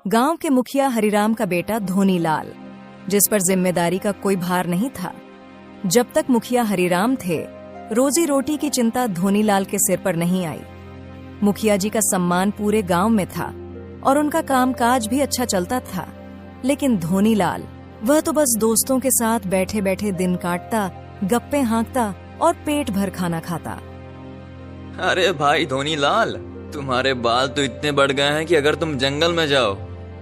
गांव के मुखिया हरिराम का बेटा धोनीलाल, जिस पर जिम्मेदारी का कोई भार नहीं था। जब तक मुखिया हरिराम थे, रोजी रोटी की चिंता धोनीलाल के सिर पर नहीं आई। मुखिया जी का सम्मान पूरे गांव में था और उनका कामकाज भी अच्छा चलता था। लेकिन धोनीलाल, वह तो बस दोस्तों के साथ बैठे बैठे दिन काटता, गप्पे हाँकता और पेट भर खाना खाता। अरे भाई धोनीलाल, तुम्हारे बाल तो इतने बढ़ गए हैं कि अगर तुम जंगल में जाओ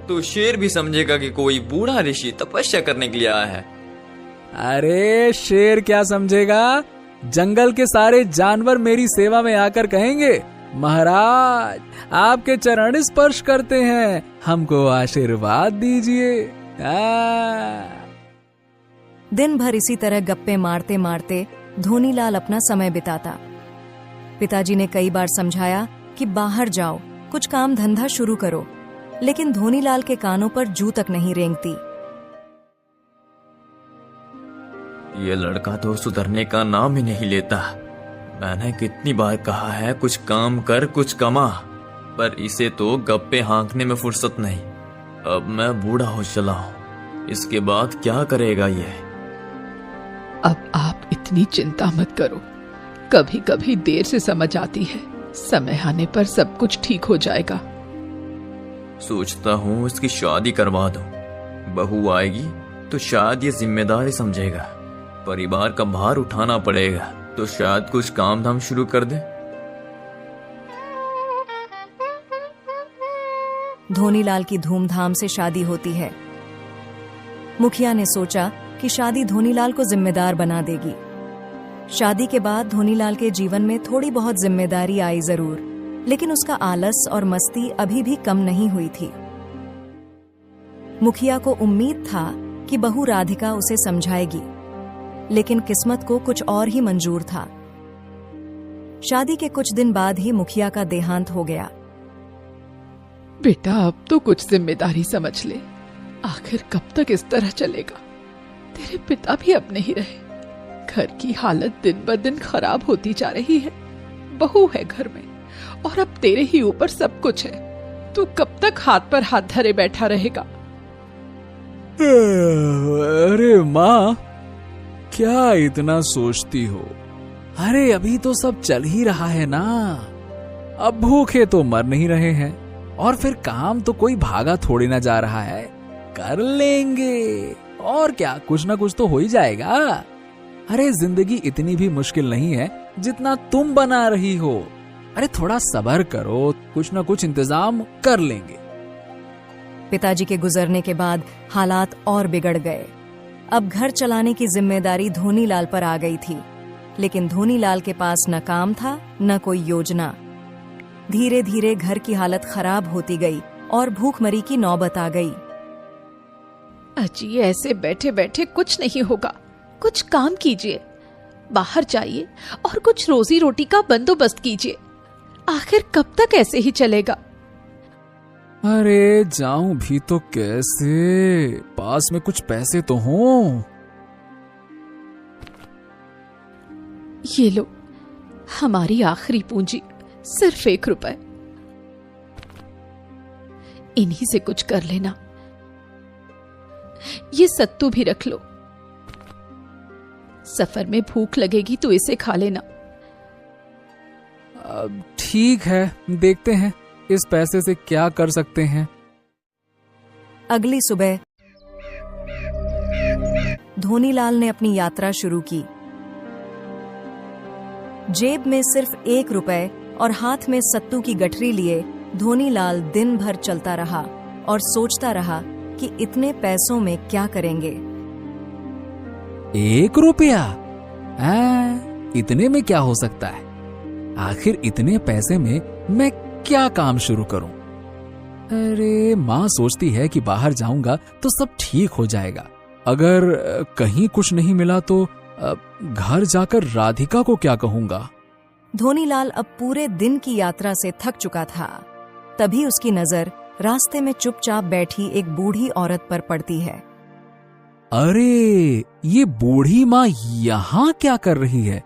तो शेर भी समझेगा कि कोई बूढ़ा ऋषि तपस्या करने के लिए आया है। अरे शेर क्या समझेगा, जंगल के सारे जानवर मेरी सेवा में आकर कहेंगे, महाराज आपके चरण स्पर्श करते हैं, हमको आशीर्वाद दीजिए। दिन भर इसी तरह गप्पे मारते मारते धोनीलाल अपना समय बिताता। पिताजी ने कई बार समझाया कि बाहर जाओ, कुछ काम धंधा शुरू करो, लेकिन धोनीलाल के कानों पर जू तक नहीं रेंगती। ये लड़का तो सुधरने का नाम ही नहीं लेता। मैंने कितनी बार कहा है कुछ काम कर, कुछ कमा, पर इसे तो गप्पे हाँकने में फुर्सत नहीं। अब मैं बूढ़ा हो चला हूँ, इसके बाद क्या करेगा ये? अब आप इतनी चिंता मत करो, कभी कभी देर से समझ आती है, समय आने पर सब कुछ ठीक हो जाएगा। सोचता हूँ इसकी शादी करवा दूं। बहू आएगी तो शायद ये जिम्मेदारी समझेगा, परिवार का भार उठाना पड़ेगा तो शायद कुछ काम धाम शुरू कर दे। धोनीलाल की धूमधाम से शादी होती है। मुखिया ने सोचा कि शादी धोनीलाल को जिम्मेदार बना देगी। शादी के बाद धोनीलाल के जीवन में थोड़ी बहुत जिम्मेदारी आई जरूर, लेकिन उसका आलस और मस्ती अभी भी कम नहीं हुई थी। मुखिया को उम्मीद था कि बहू राधिका उसे समझाएगी, लेकिन किस्मत को कुछ और ही मंजूर था। शादी के कुछ दिन बाद ही मुखिया का देहांत हो गया। बेटा अब तो कुछ जिम्मेदारी समझ ले, आखिर कब तक इस तरह चलेगा? तेरे पिता भी अब नहीं रहे, घर की हालत दिन ब दिन खराब होती जा रही है। बहू है घर में और अब तेरे ही ऊपर सब कुछ है। तू कब तक हाथ पर हाथ धरे बैठा रहेगा? अरे माँ, क्या इतना सोचती हो? अरे अभी तो सब चल ही रहा है ना, अब भूखे तो मर नहीं रहे हैं, और फिर काम तो कोई भागा थोड़ी ना जा रहा है, कर लेंगे। और क्या, कुछ ना कुछ तो हो ही जाएगा। अरे जिंदगी इतनी भी मुश्किल नहीं है जितना तुम बना रही हो। अरे थोड़ा सब्र करो, कुछ ना कुछ इंतजाम कर लेंगे। पिताजी के गुजरने के बाद हालात और बिगड़ गए। अब घर चलाने की जिम्मेदारी धोनीलाल पर आ गई थी, लेकिन धोनीलाल के पास न काम था न कोई योजना। धीरे धीरे घर की हालत खराब होती गई और भूखमरी की नौबत आ गई। अजी ऐसे बैठे बैठे कुछ नहीं होगा, कुछ काम कीजिए, बाहर जाइए और कुछ रोजी रोटी का बंदोबस्त कीजिए। आखिर कब तक ऐसे ही चलेगा? अरे जाऊं भी तो कैसे, पास में कुछ पैसे तो हों। ये लो, हमारी आखिरी पूंजी सिर्फ 1 रुपए, इन्हीं से कुछ कर लेना। ये सत्तू भी रख लो, सफर में भूख लगेगी तो इसे खा लेना। ठीक है, देखते हैं इस पैसे से क्या कर सकते हैं। अगली सुबह धोनीलाल ने अपनी यात्रा शुरू की। जेब में सिर्फ 1 रुपए और हाथ में सत्तू की गठरी लिए धोनीलाल दिन भर चलता रहा और सोचता रहा कि इतने पैसों में क्या करेंगे। 1 रुपया? इतने में क्या हो सकता है? आखिर इतने पैसे में मैं क्या काम शुरू करूं? अरे माँ सोचती है कि बाहर जाऊंगा तो सब ठीक हो जाएगा। अगर कहीं कुछ नहीं मिला तो घर जाकर राधिका को क्या कहूंगा? धोनीलाल अब पूरे दिन की यात्रा से थक चुका था। तभी उसकी नजर रास्ते में चुपचाप बैठी एक बूढ़ी औरत पर पड़ती है। अरे ये बूढ़ी माँ यहाँ क्या कर रही है?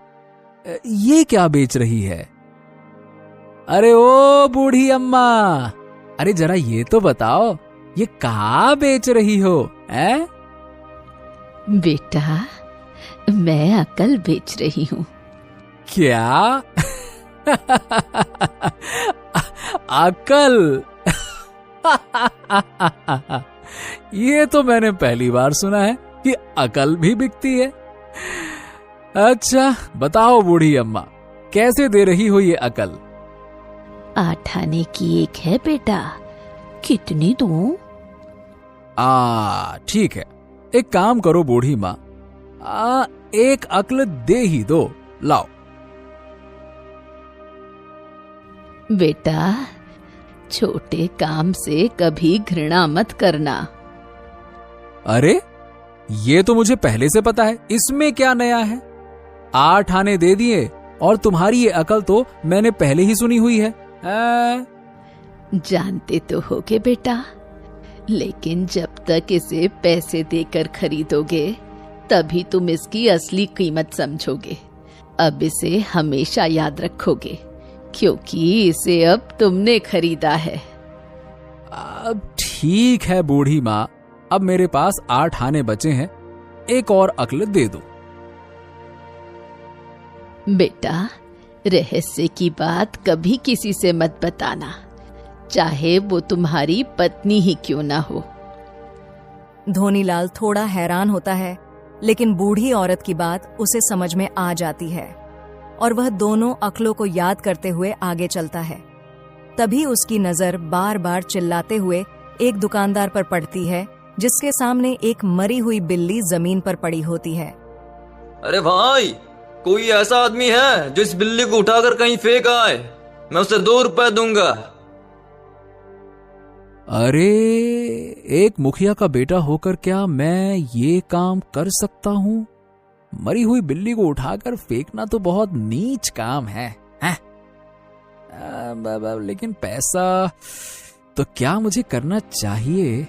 ये क्या बेच रही है? अरे ओ बूढ़ी अम्मा, अरे जरा ये तो बताओ, ये कहाँ बेच रही हो? हैं? बेटा, मैं अकल बेच रही हूँ। क्या? अकल? ये तो मैंने पहली बार सुना है कि अकल भी बिकती है। अच्छा बताओ बूढ़ी अम्मा, कैसे दे रही हो ये अकल? 8 आने की एक है बेटा, कितनी दूं? ठीक है, एक काम करो बूढ़ी माँ, एक अक्ल दे ही दो, लाओ। बेटा, छोटे काम से कभी घृणा मत करना। अरे ये तो मुझे पहले से पता है, इसमें क्या नया है? 8 आने दे दिए और तुम्हारी ये अकल तो मैंने पहले ही सुनी हुई है। जानते तो होगे बेटा, लेकिन जब तक इसे पैसे देकर खरीदोगे तभी तुम इसकी असली कीमत समझोगे। अब इसे हमेशा याद रखोगे, क्योंकि इसे अब तुमने खरीदा है। अब ठीक है बूढ़ी माँ, अब मेरे पास 8 आने बचे हैं, एक और अक्ल दे दो। बेटा, रहस्य की बात कभी किसी से मत बताना, चाहे वो तुम्हारी पत्नी ही क्यों ना हो। धोनीलाल थोड़ा हैरान होता है, लेकिन बूढ़ी औरत की बात उसे समझ में आ जाती है और वह दोनों अक्लों को याद करते हुए आगे चलता है। तभी उसकी नजर बार बार चिल्लाते हुए एक दुकानदार पर पड़ती है, जिसके सामने एक मरी हुई बिल्ली जमीन पर पड़ी होती है। अरे भाई, कोई ऐसा आदमी है जो इस बिल्ली को उठाकर कहीं फेंक आए? मैं उसे 2 रुपए दूंगा। अरे एक मुखिया का बेटा होकर क्या मैं ये काम कर सकता हूँ? मरी हुई बिल्ली को उठाकर फेंकना तो बहुत नीच काम है, हैं? लेकिन पैसा तो क्या मुझे करना चाहिए?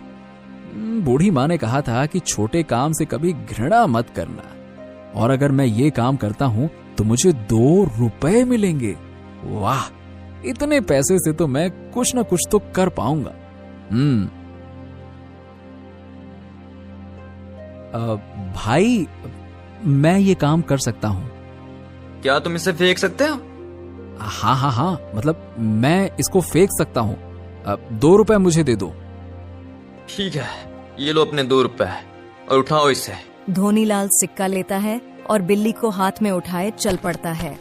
बूढ़ी माँ ने कहा था कि छोटे काम से कभी घृणा मत करना, और अगर मैं ये काम करता हूँ तो मुझे 2 रुपए मिलेंगे। वाह, इतने पैसे से तो मैं कुछ न कुछ तो कर पाऊंगा। भाई, मैं ये काम कर सकता हूँ। क्या तुम इसे फेंक सकते हो? हाँ, मतलब मैं इसको फेंक सकता हूँ। 2 रुपए मुझे दे दो। ठीक है, ये लो अपने 2 रुपए और उठाओ इसे। धोनीलाल सिक्का लेता है और बिल्ली को हाथ में उठाए चल पड़ता है।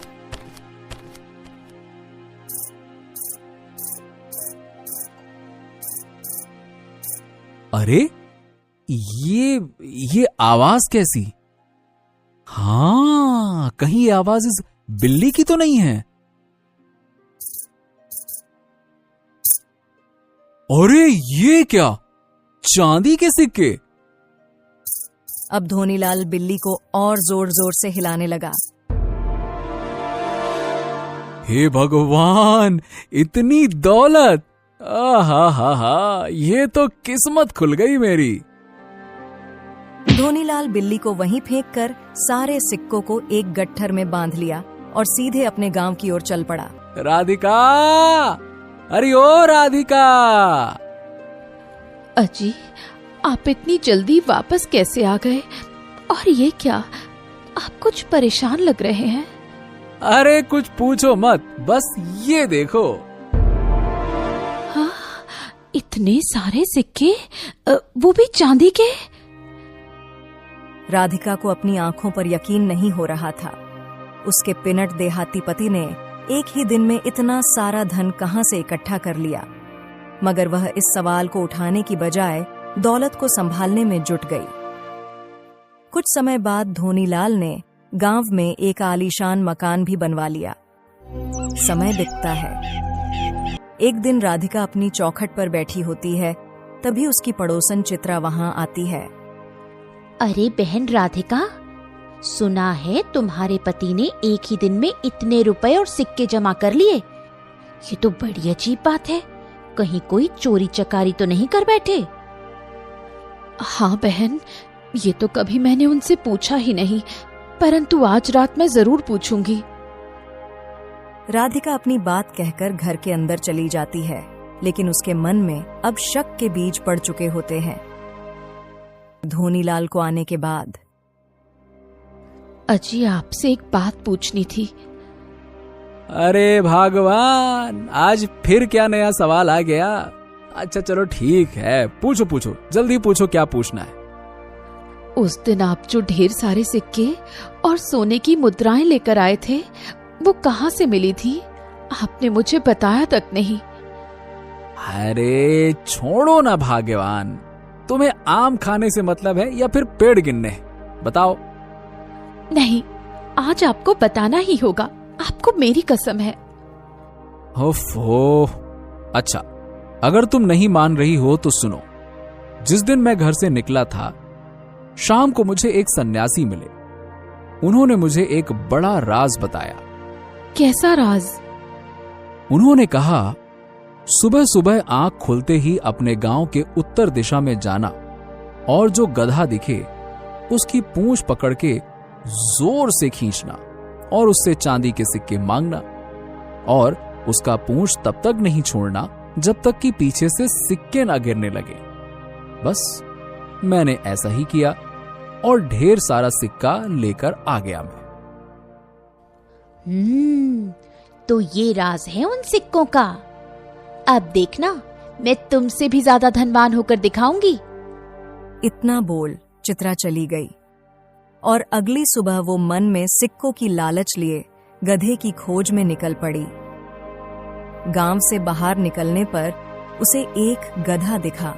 अरे ये आवाज कैसी? हाँ, कहीं ये आवाज इस बिल्ली की तो नहीं है? अरे ये क्या, चांदी के सिक्के? अब धोनीलाल बिल्ली को और जोर जोर से हिलाने लगा। हे भगवान, इतनी दौलत! हा, ये तो किस्मत खुल गई मेरी। धोनीलाल बिल्ली को वहीं फेंककर सारे सिक्कों को एक गट्ठर में बांध लिया और सीधे अपने गांव की ओर चल पड़ा। राधिका, अरे ओ राधिका! अजी, आप इतनी जल्दी वापस कैसे आ गए? और ये क्या, आप कुछ परेशान लग रहे हैं। अरे कुछ पूछो मत, बस ये देखो। हाँ, इतने सारे सिक्के, वो भी चांदी के। राधिका को अपनी आंखों पर यकीन नहीं हो रहा था। उसके पिनट देहाती पति ने एक ही दिन में इतना सारा धन कहां से इकट्ठा कर लिया, मगर वह इस सवाल को उठाने की बजाय दौलत को संभालने में जुट गई। कुछ समय बाद धोनीलाल ने गांव में एक आलीशान मकान भी बनवा लिया। समय बीतता है। एक दिन राधिका अपनी चौखट पर बैठी होती है, तभी उसकी पड़ोसन चित्रा वहां आती है। अरे बहन राधिका, सुना है तुम्हारे पति ने एक ही दिन में इतने रुपए और सिक्के जमा कर लिए। ये तो बड़ी अजीब बात है, कहीं कोई चोरी चकारी तो नहीं कर बैठे? हाँ बहन, ये तो कभी मैंने उनसे पूछा ही नहीं, परंतु आज रात मैं जरूर पूछूंगी। राधिका अपनी बात कहकर घर के अंदर चली जाती है, लेकिन उसके मन में अब शक के बीज पड़ चुके होते हैं। धोनीलाल को आने के बाद अजी, आपसे एक बात पूछनी थी। अरे भगवान, आज फिर क्या नया सवाल आ गया? अच्छा चलो ठीक है, पूछो पूछो, जल्दी पूछो, क्या पूछना है? उस दिन आप जो ढेर सारे सिक्के और सोने की मुद्राएं लेकर आए थे, वो कहाँ से मिली थी? आपने मुझे बताया तक नहीं। अरे छोड़ो ना भाग्यवान, तुम्हें आम खाने से मतलब है या फिर पेड़ गिनने? बताओ। नहीं, आज आपको बताना ही होगा, आपको मेरी कसम है। ओफो, अच्छा अगर तुम नहीं मान रही हो तो सुनो। जिस दिन मैं घर से निकला था, शाम को मुझे एक सन्यासी मिले। उन्होंने मुझे एक बड़ा राज बताया। कैसा राज? उन्होंने कहा, सुबह सुबह आंख खुलते ही अपने गांव के उत्तर दिशा में जाना और जो गधा दिखे उसकी पूंछ पकड़ के जोर से खींचना और उससे चांदी के सिक्के मांगना, और उसका पूंछ तब तक नहीं छोड़ना जब तक कि पीछे से सिक्के ना गिरने लगे। बस मैंने ऐसा ही किया और ढेर सारा सिक्का लेकर आ गया मैं। तो ये राज है उन सिक्कों का। अब देखना, मैं तुमसे भी ज्यादा धनवान होकर दिखाऊंगी। इतना बोल चित्रा चली गई और अगली सुबह वो मन में सिक्कों की लालच लिए गधे की खोज में निकल पड़ी। गांव से बाहर निकलने पर उसे एक गधा दिखा।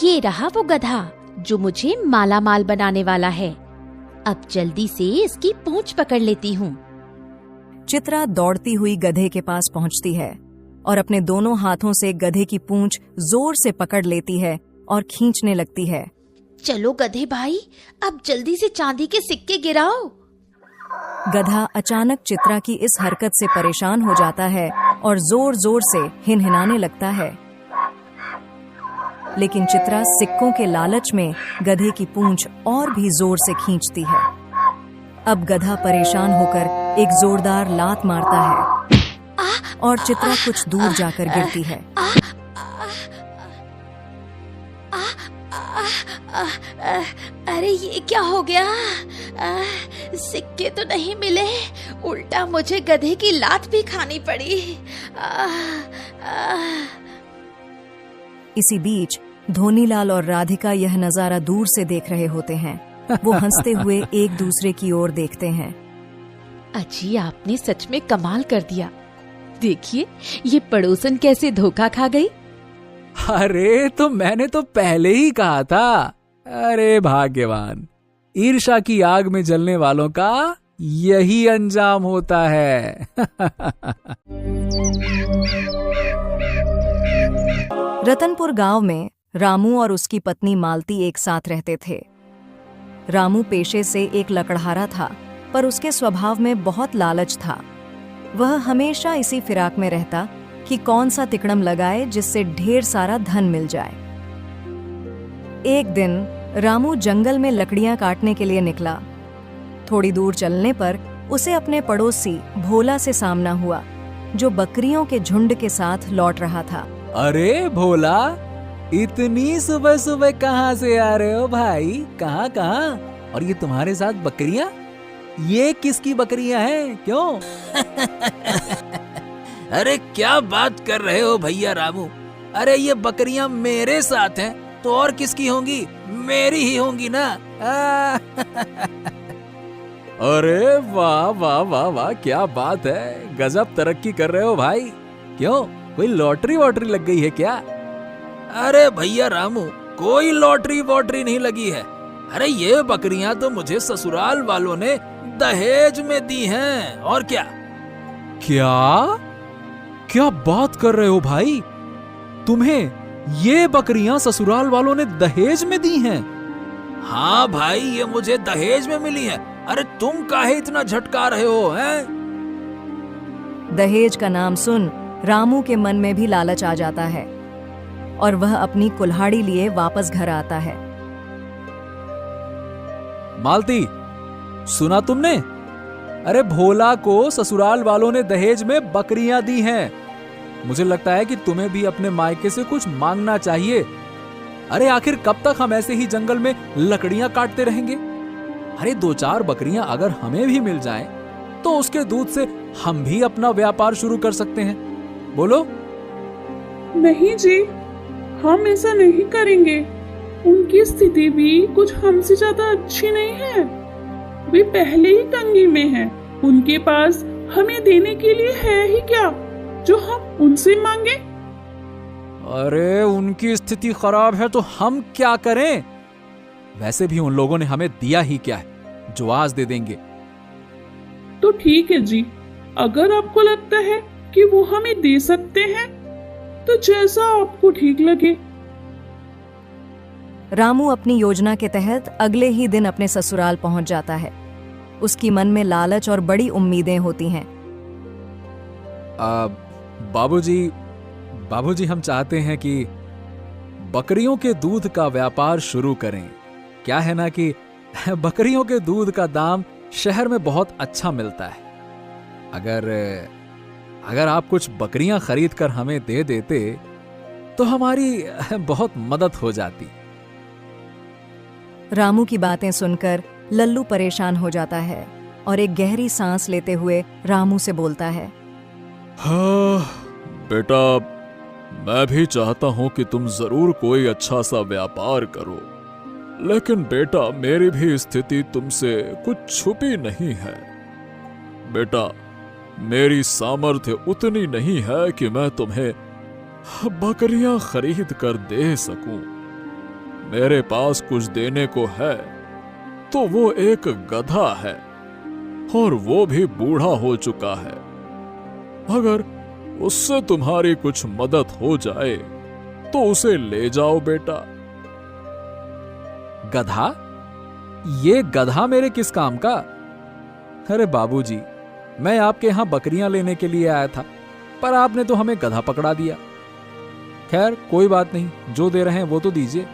ये रहा वो गधा जो मुझे माला माल बनाने वाला है। अब जल्दी से इसकी पूंछ पकड़ लेती हूँ। चित्रा दौड़ती हुई गधे के पास पहुंचती है और अपने दोनों हाथों से गधे की पूंछ जोर से पकड़ लेती है और खींचने लगती है। चलो गधे भाई, अब जल्दी से चांदी के सिक्के गिराओ। गधा अचानक चित्रा की इस हरकत से परेशान हो जाता है और जोर जोर से हिनहिनाने लगता है, लेकिन चित्रा सिक्कों के लालच में गधे की पूंछ और भी जोर से खींचती है। अब गधा परेशान होकर एक जोरदार लात मारता है और चित्रा कुछ दूर जाकर गिरती है। अरे ये क्या हो गया? सिक्के तो नहीं मिले, उल्टा मुझे गधे की लात भी खानी पड़ी। इसी बीच धोनीलाल और राधिका यह नजारा दूर से देख रहे होते हैं। वो हंसते हुए एक दूसरे की ओर देखते हैं। अजी, आपने सच में कमाल कर दिया। देखिए, ये पड़ोसन कैसे धोखा खा गई। अरे तो मैंने तो पहले ही कहा था। अरे भाग्यवान, ईर्ष्या की आग में जलने वालों का यही अंजाम होता है। रतनपुर गांव में रामू और उसकी पत्नी मालती एक साथ रहते थे। रामू पेशे से एक लकड़हारा था, पर उसके स्वभाव में बहुत लालच था। वह हमेशा इसी फिराक में रहता कि कौन सा तिकड़म लगाए जिससे ढेर सारा धन मिल जाए। एक दिन रामू जंगल में लकड़ियां काटने के लिए निकला। थोड़ी दूर चलने पर उसे अपने पड़ोसी भोला से सामना हुआ, जो बकरियों के झुंड के साथ लौट रहा था। अरे भोला, इतनी सुबह सुबह कहाँ से आ रहे हो भाई? कहाँ कहाँ? और ये तुम्हारे साथ बकरियां? ये किसकी बकरियां हैं? क्यों? अरे क्या बात कर रहे हो भैया रामू? अरे ये बकरियां मेरे साथ हैं तो और किसकी होंगी? मेरी ही होंगी ना। अरे वाह वाह वाह वाह, क्या बात है, गजब तरक्की कर रहे हो भाई। क्यों, कोई लॉटरी वॉटरी लग गई है क्या? अरे भैया रामू, कोई लॉटरी वॉटरी नहीं लगी है। अरे ये बकरियां तो मुझे ससुराल वालों ने दहेज में दी हैं। और क्या? क्या क्या बात कर रहे हो भाई? तुम्हें ये बकरियां ससुराल वालों ने दहेज में दी हैं? हाँ भाई, ये मुझे दहेज में मिली हैं। अरे तुम काहे इतना झटका रहे हो हैं? दहेज का नाम सुन रामू के मन में भी लालच आ जाता है और वह अपनी कुल्हाड़ी लिए वापस घर आता है। मालती, सुना तुमने? अरे भोला को ससुराल वालों ने दहेज में बकरियां दी हैं। मुझे लगता है कि तुम्हें भी अपने मायके से कुछ मांगना चाहिए। अरे आखिर कब तक हम ऐसे ही जंगल में लकड़ियां काटते रहेंगे? अरे 2-4 बकरियां अगर हमें भी मिल जाएं, तो उसके दूध से हम भी अपना व्यापार शुरू कर सकते हैं। बोलो। नहीं जी, हम ऐसा नहीं करेंगे। उनकी स्थिति भी कुछ हमसे ज्यादा अच्छी नहीं है। वे पहले ही तंगी में हैं। उनके पास हमें देने के लिए है ही क्या जो हम उनसे मांगे? अरे उनकी स्थिति खराब है तो हम क्या करें? वैसे भी उन लोगों ने हमें दिया ही क्या है जो आज दे देंगे। तो ठीक है जी, अगर आपको लगता है कि वो हमें दे सकते हैं तो जैसा आपको ठीक लगे। रामू अपनी योजना के तहत अगले ही दिन अपने ससुराल पहुंच जाता है। उसकी मन में लालच और बड़ी उम्मीदें होती हैं। बाबूजी हम चाहते हैं कि बकरियों के दूध का व्यापार शुरू करें। क्या है ना कि बकरियों के दूध का दाम शहर में बहुत अच्छा मिलता है। अगर आप कुछ बकरियां खरीद कर हमें दे देते तो हमारी बहुत मदद हो जाती। रामू की बातें सुनकर लल्लू परेशान हो जाता है और एक गहरी सांस लेते हुए रामू से बोलता है, हाँ बेटा, मैं भी चाहता हूं कि तुम जरूर कोई अच्छा सा व्यापार करो, लेकिन बेटा मेरी भी स्थिति तुमसे कुछ छुपी नहीं है। बेटा, मेरी सामर्थ्य उतनी नहीं है कि मैं तुम्हें बकरियां खरीद कर दे सकूं। मेरे पास कुछ देने को है तो वो एक गधा है और वो भी बूढ़ा हो चुका है। अगर उससे तुम्हारी कुछ मदद हो जाए तो उसे ले जाओ बेटा। गधा? ये गधा मेरे किस काम का? अरे बाबूजी, मैं आपके यहां बकरियां लेने के लिए आया था, पर आपने तो हमें गधा पकड़ा दिया। खैर कोई बात नहीं, जो दे रहे हैं वो तो दीजिए।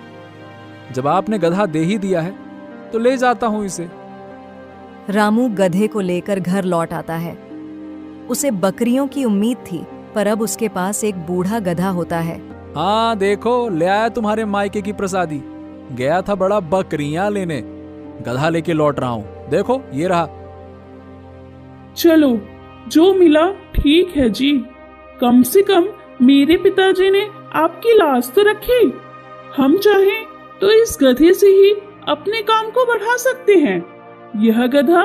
जब आपने गधा दे ही दिया है तो ले जाता हूं इसे। रामू गधे को लेकर घर लौट आता है। उसे बकरियों की उम्मीद थी, पर अब उसके पास एक बूढ़ा गधा होता है। हाँ देखो, ले आया तुम्हारे मायके की प्रसादी। गया था बड़ा बकरियां लेने, गधा लेके लौट रहा हूं। देखो ये रहा। चलो, जो मिला ठीक है जी। कम से कम मेरे पिताजी ने आपकी लाज तो रखी। हम चाहें तो इस गधे से ही अपने काम को बढ़ा सकते हैं। यह गधा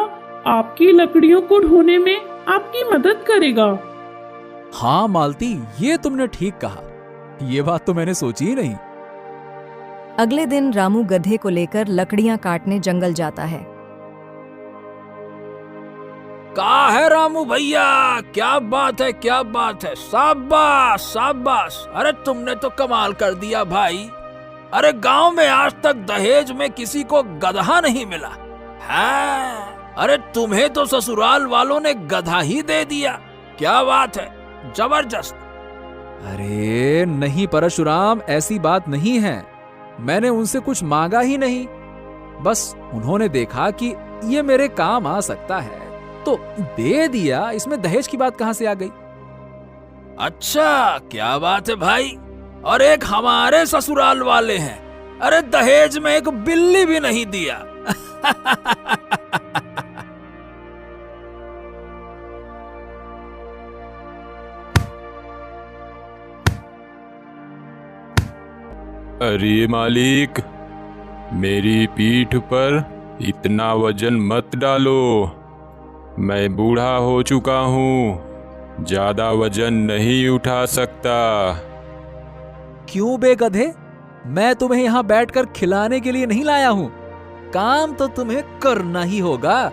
आपकी लकड़ियों को ढोने में आपकी मदद करेगा। हाँ मालती, ये तुमने ठीक कहा। ये बात तो मैंने सोची ही नहीं। अगले दिन रामू गधे को लेकर लकड़ियां काटने जंगल जाता है। कहा है रामू भैया, क्या बात है, क्या बात है। शाबाश शाबाश, अरे तुमने तो कमाल कर दिया भाई। अरे गांव में आज तक दहेज में किसी को गधा नहीं मिला है। अरे तुम्हें तो ससुराल वालों ने गधा ही दे दिया। क्या बात है, जबरदस्त। अरे नहीं परशुराम, ऐसी बात नहीं है। मैंने उनसे कुछ मांगा ही नहीं, बस उन्होंने देखा कि ये मेरे काम आ सकता है तो दे दिया। इसमें दहेज की बात कहां से आ गई? अच्छा, क्या बात है भाई। और एक हमारे ससुराल वाले हैं, अरे दहेज में एक बिल्ली भी नहीं दिया। अरे मालिक, मेरी पीठ पर इतना वजन मत डालो। मैं बूढ़ा हो चुका हूँ, ज्यादा वजन नहीं उठा सकता। क्यों बे गधे? मैं तुम्हें यहाँ बैठकर खिलाने के लिए नहीं लाया हूँ। काम तो तुम्हें करना ही होगा।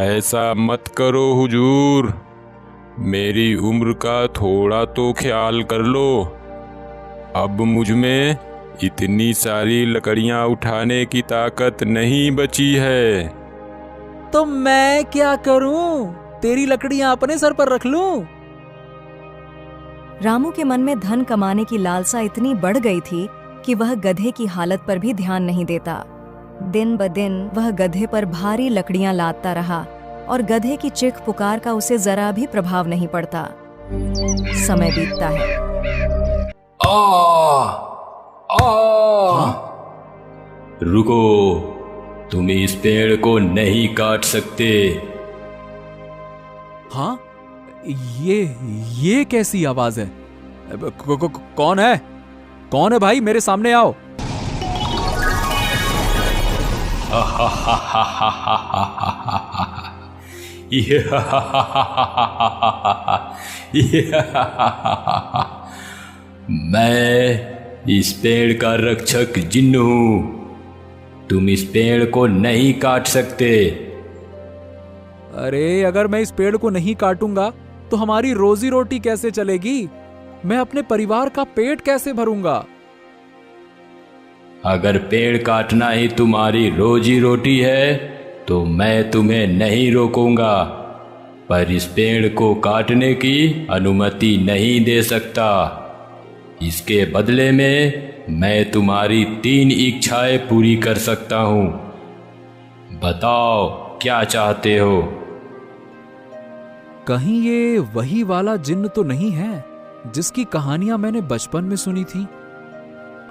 ऐसा मत करो हुजूर, मेरी उम्र का थोड़ा तो ख्याल कर लो। अब मुझ में इतनी सारी लकड़ियां उठाने की ताकत नहीं बची है। तो मैं क्या करूं? तेरी लकड़ियां अपने सर पर रख लूं? रामू के मन में धन कमाने की लालसा इतनी बढ़ गई थी कि वह गधे की हालत पर भी ध्यान नहीं देता। दिन ब दिन वह गधे पर भारी लकड़ियां लादता रहा और गधे की चीख पुकार का उसे जरा भी प्रभाव नहीं पड़ता। समय बीतता है। रुको, तुम इस पेड़ को नहीं काट सकते। हाँ, ये कैसी आवाज है? कौन है? कौन है भाई? मेरे सामने आओ। मैं इस पेड़ का रक्षक जिन्न हूं। तुम इस पेड़ को नहीं काट सकते। अरे, अगर मैं इस पेड़ को नहीं काटूंगा तो हमारी रोजी रोटी कैसे चलेगी? मैं अपने परिवार का पेट कैसे भरूंगा? अगर पेड़ काटना ही तुम्हारी रोजी रोटी है तो मैं तुम्हें नहीं रोकूंगा, पर इस पेड़ को काटने की अनुमति नहीं दे सकता। इसके बदले में मैं तुम्हारी 3 इच्छाएं पूरी कर सकता हूं। बताओ क्या चाहते हो? कहीं ये वही वाला जिन्न तो नहीं है जिसकी कहानियां मैंने बचपन में सुनी थी?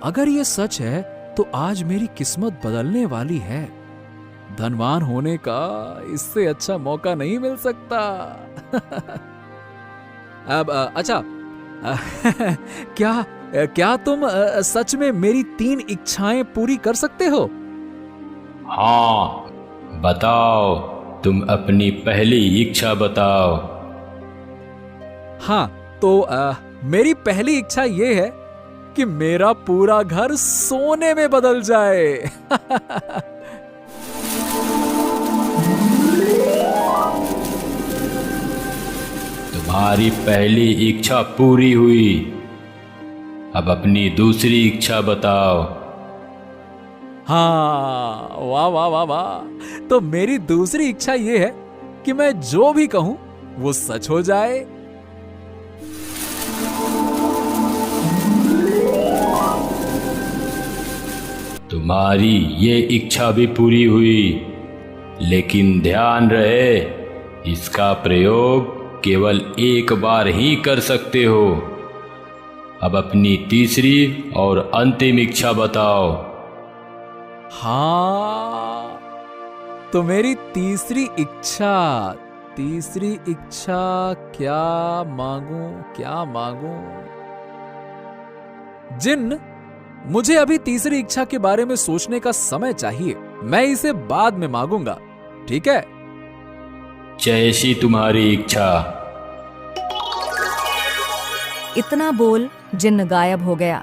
अगर ये सच है तो आज मेरी किस्मत बदलने वाली है। धनवान होने का इससे अच्छा मौका नहीं मिल सकता। अब अच्छा, क्या तुम सच में मेरी 3 इच्छाएं पूरी कर सकते हो? हाँ, बताओ, तुम अपनी पहली इच्छा बताओ। हाँ, तो मेरी पहली इच्छा ये है कि मेरा पूरा घर सोने में बदल जाए। तुम्हारी पहली इच्छा पूरी हुई। अब अपनी दूसरी इच्छा बताओ। हाँ, वाह वाह वाह वाह। तो मेरी दूसरी इच्छा ये है कि मैं जो भी कहूं वो सच हो जाए। तुम्हारी ये इच्छा भी पूरी हुई, लेकिन ध्यान रहे, इसका प्रयोग केवल एक बार ही कर सकते हो। अब अपनी तीसरी और अंतिम इच्छा बताओ। हाँ, तो मेरी तीसरी इच्छा क्या मांगू? जिन्न, मुझे अभी तीसरी इच्छा के बारे में सोचने का समय चाहिए। मैं इसे बाद में मांगूंगा, ठीक है? जैसी तुम्हारी इच्छा। इतना बोल जिन्न गायब हो गया।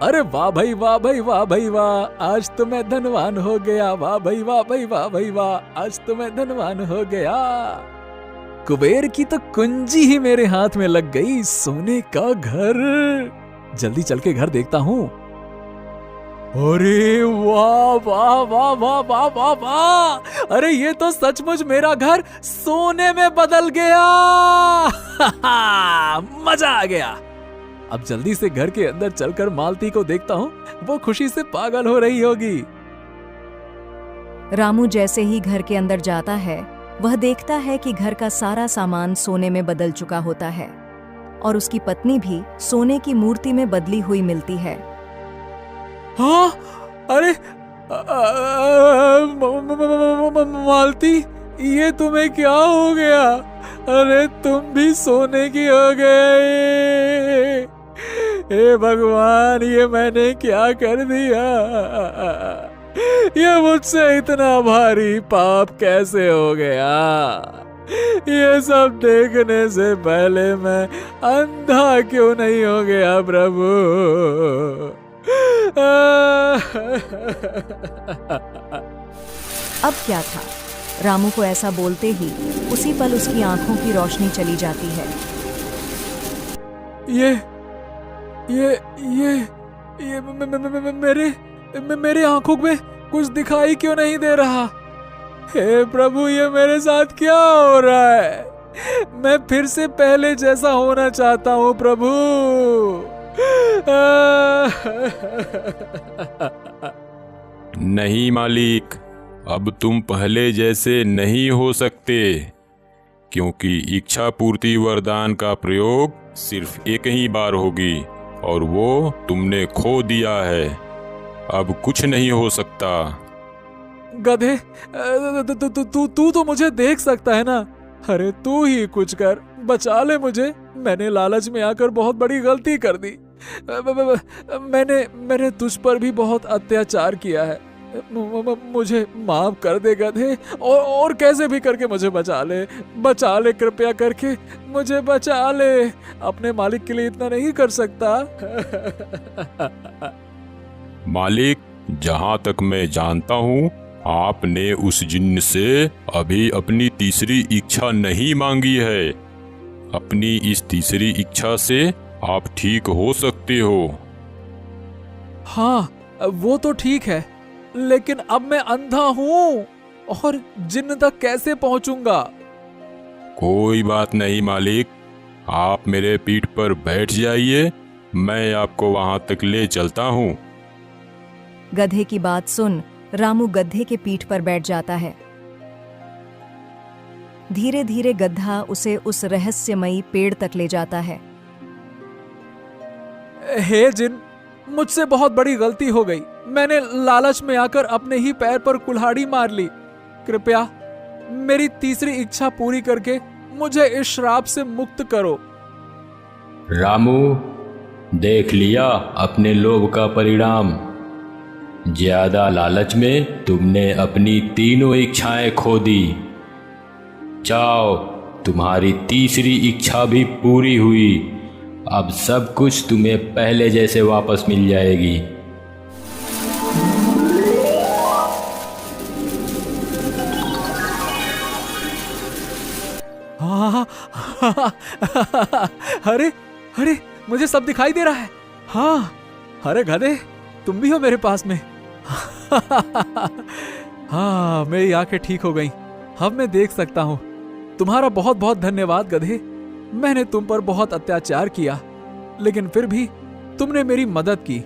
अरे वाह भाई वाह भाई वाह भाई वाह, आज तो मैं धनवान हो गया। वाह भाई वाह भाई वाह भाई वाह, आज तो मैं धनवान हो गया। कुबेर की तो कुंजी ही मेरे हाथ में लग गई। सोने का घर। जल्दी चल के घर देखता हूँ। अरे वाह वाह वाह वाह वाह वाह वाह, अरे ये तो सचमुच मेरा घर सोने में बदल गया। मजा आ गया। अब जल्दी से घर के अंदर चलकर मालती को देखता हूँ, वो खुशी से पागल हो रही होगी। रामू जैसे ही घर के अंदर जाता है, वह देखता है कि घर का सारा सामान सोने में बदल चुका होता है और उसकी पत्नी भी सोने की मूर्ति में बदली हुई मिलती है। हाँ, अरे मालती, ये तुम्हें क्या हो गया? अरे तुम भी सोने की हो गए। हे भगवान, ये मैंने क्या कर दिया? ये मुझसे इतना भारी पाप कैसे हो गया? ये सब देखने से पहले मैं अंधा क्यों नहीं हो गया प्रभु? अब क्या था? रामू को ऐसा बोलते ही उसी पल उसकी आंखों की रोशनी चली जाती है। मेरे आंखों में कुछ दिखाई क्यों नहीं दे रहा? हे प्रभु, ये मेरे साथ क्या हो रहा है? मैं फिर से पहले जैसा होना चाहता हूँ प्रभु। नहीं मालिक, अब तुम पहले जैसे नहीं हो सकते, क्योंकि इच्छा पूर्ति वरदान का प्रयोग सिर्फ एक ही बार होगी और वो तुमने खो दिया है। अब कुछ नहीं हो सकता। गधे, तू तो मुझे देख सकता है ना। अरे तू ही कुछ कर, बचा ले मुझे। मैंने लालच में आकर बहुत बड़ी गलती कर दी। मैंने तुझ पर भी बहुत अत्याचार किया है। मुझे माफ कर दे गधे, और कैसे भी करके मुझे बचा ले, कृपया करके मुझे बचा ले। अपने मालिक के लिए इतना नहीं कर सकता। मालिक, जहां तक मैं जानता हूँ आपने उस जिन्न से अभी अपनी तीसरी इच्छा नहीं मांगी है। अपनी इस तीसरी इच्छा से आप ठीक हो सकते हो। हाँ, वो तो ठीक है, लेकिन अब मैं अंधा हूँ और जिन्न तक कैसे पहुंचूंगा? कोई बात नहीं मालिक, आप मेरे पीठ पर बैठ जाइए, मैं आपको वहां तक ले चलता हूँ। गधे की बात सुन रामू गधे के पीठ पर बैठ जाता है। धीरे धीरे गधा उसे उस रहस्यमयी पेड़ तक ले जाता है। हे जिन, मुझसे बहुत बड़ी गलती हो गई। मैंने लालच में आकर अपने ही पैर पर कुल्हाड़ी मार ली। कृपया मेरी तीसरी इच्छा पूरी करके मुझे इस श्राप से मुक्त करो। रामू, देख लिया अपने लोभ का परिणाम। ज्यादा लालच में तुमने अपनी तीनों इच्छाएं खो दी। जाओ, तुम्हारी तीसरी इच्छा भी पूरी हुई। अब सब कुछ तुम्हें पहले जैसे वापस मिल जाएगी। अरे अरे, मुझे सब दिखाई दे रहा है। हाँ, अरे गधे, तुम भी हो मेरे पास में। हाँ, मेरी आंखें ठीक हो गईं। अब मैं देख सकता हूँ। तुम्हारा बहुत बहुत धन्यवाद गधे। मैंने तुम पर बहुत अत्याचार किया, लेकिन फिर भी तुमने मेरी मदद की।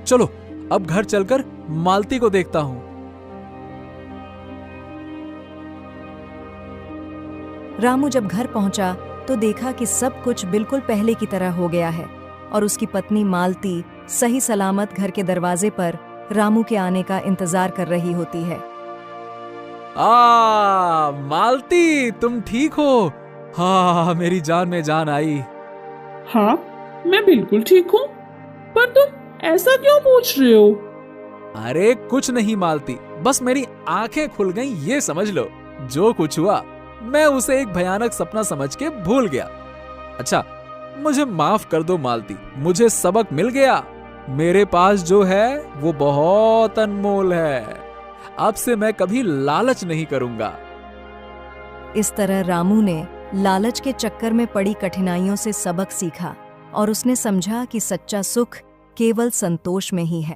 चलो अब घर चलकर मालती को देखता हूँ। रामू जब घर पहुंचा तो देखा कि सब कुछ बिल्कुल पहले की तरह हो गया है और उसकी पत्नी मालती सही सलामत घर के दरवाजे पर रामू के आने का इंतजार कर रही होती है। मालती, तुम ठीक हो? हाँ, मेरी जान में जान आई। हाँ, मैं बिल्कुल ठीक हूँ, पर तुम ऐसा क्यों पूछ रहे हो? अरे कुछ नहीं मालती, बस मेरी आंखें खुल गईं, ये समझ लो। जो कुछ हुआ मैं उसे एक भयानक सपना समझ के भूल गया। अच्छा, मुझे माफ कर दो मालती, मुझे सबक मिल गया। मेरे पास जो है वो बहुत अनमोल है। अब से मैं कभी लालच नहीं करूंगा। इस तरह रामू ने लालच के चक्कर में पड़ी कठिनाइयों से सबक सीखा और उसने समझा कि सच्चा सुख केवल संतोष में ही है।